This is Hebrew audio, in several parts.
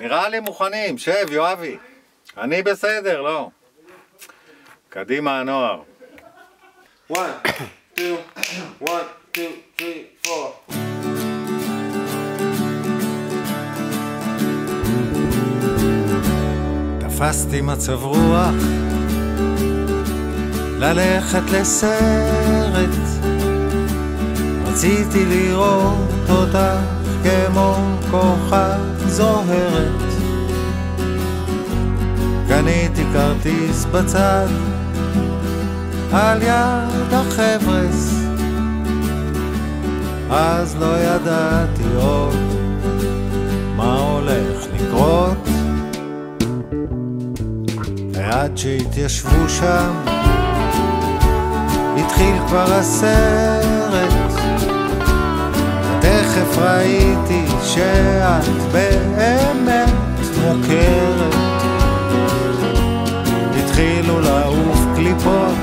נראה לי מוכנים, שב יואבי. אני בסדר, לא? קדימה הנוער. 1, 2, 1, 2, 3, 4. תפסתי מצב רוח ללכת לסרט, רציתי לראות אותך כמו כוכב זוהרת. קניתי כרטיס בצד על יד החבר'ס, אז לא ידעתי עוד מה הולך לקרות. ועד שהתיישבו שם התחיל כבר הסרט, ותכף ראיתי שאת באמת מוכרת. התחילו לעוף קליפות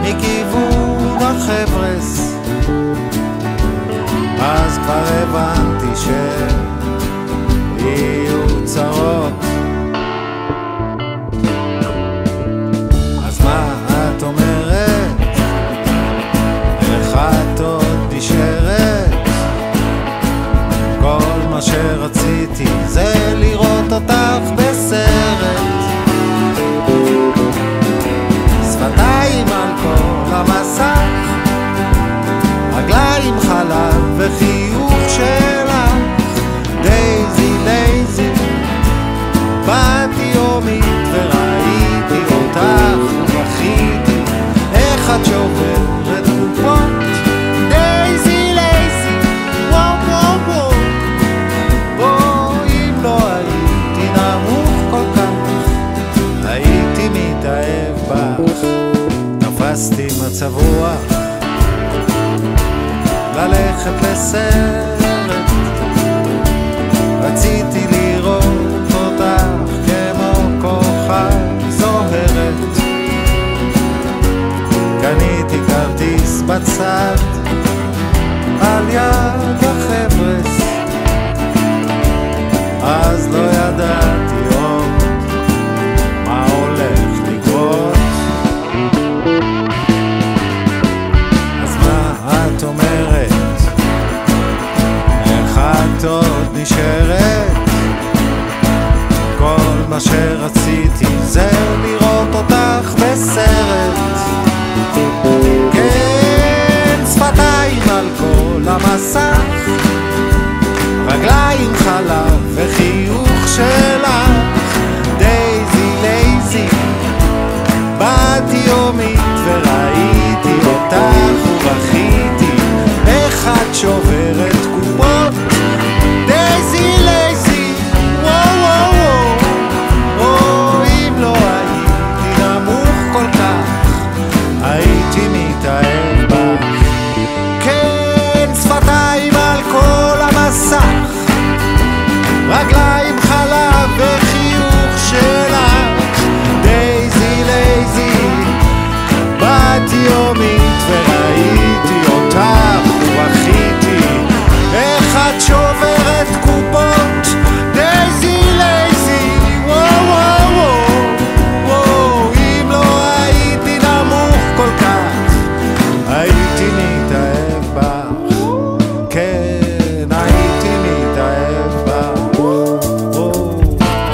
מכיוון החבר'ס, אז כבר הבנתי שיהיו צרות. אז מה את אומרת? איך את עוד נשארת? כל מה שרציתי זה לראות אותך בסרט, שפתיים על כל המסך, רגליים חלב וחיוך שלך. דייזי לייזי, באתי יומית וראיתי אותך ובכיתי איך את שוברת קופות. דייזי לייזי, וואו וואו וואו, בוא אם לא הייתי נמוך כל כך הייתי מתאהב בך. תפסתי מצב רוח ללכת לסרט, רציתי לראות אותך כמו כוכב זוהרת. קניתי כרטיס בצד על יד החבר'ס, אז לא ידעתי עוד מה הולך לקרות. אז מה את אומרת? איך את עוד נשארת? כל מה שרציתי זה לראות אותך בסרט. כן, שפתיים על כל המסך, רגליים חלב וחיוך שלך. דייזי לייזי, באתי יומית וראיתי אותך ובכיתי איך את שוברת קופות. דייזי לייזי, וואו וואו וואו, אם לא הייתי נמוך כל כך הייתי מתאהב בך. כן, שפתיים על כל המסך, רגליים חלב וחיוך שלך. דייזי לייזי, באתי יומית וראיתי אותך ובכיתי איך את שוברת קופות. דייזי לייזי, וואו וואו וואו, אם לא הייתי נמוך כל כך הייתי מתאהב בך. כן, הייתי מתאהב בך,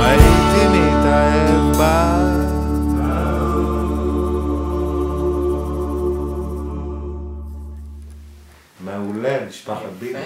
הייתי מתאהב בך. מעולה, משפחת ביבי.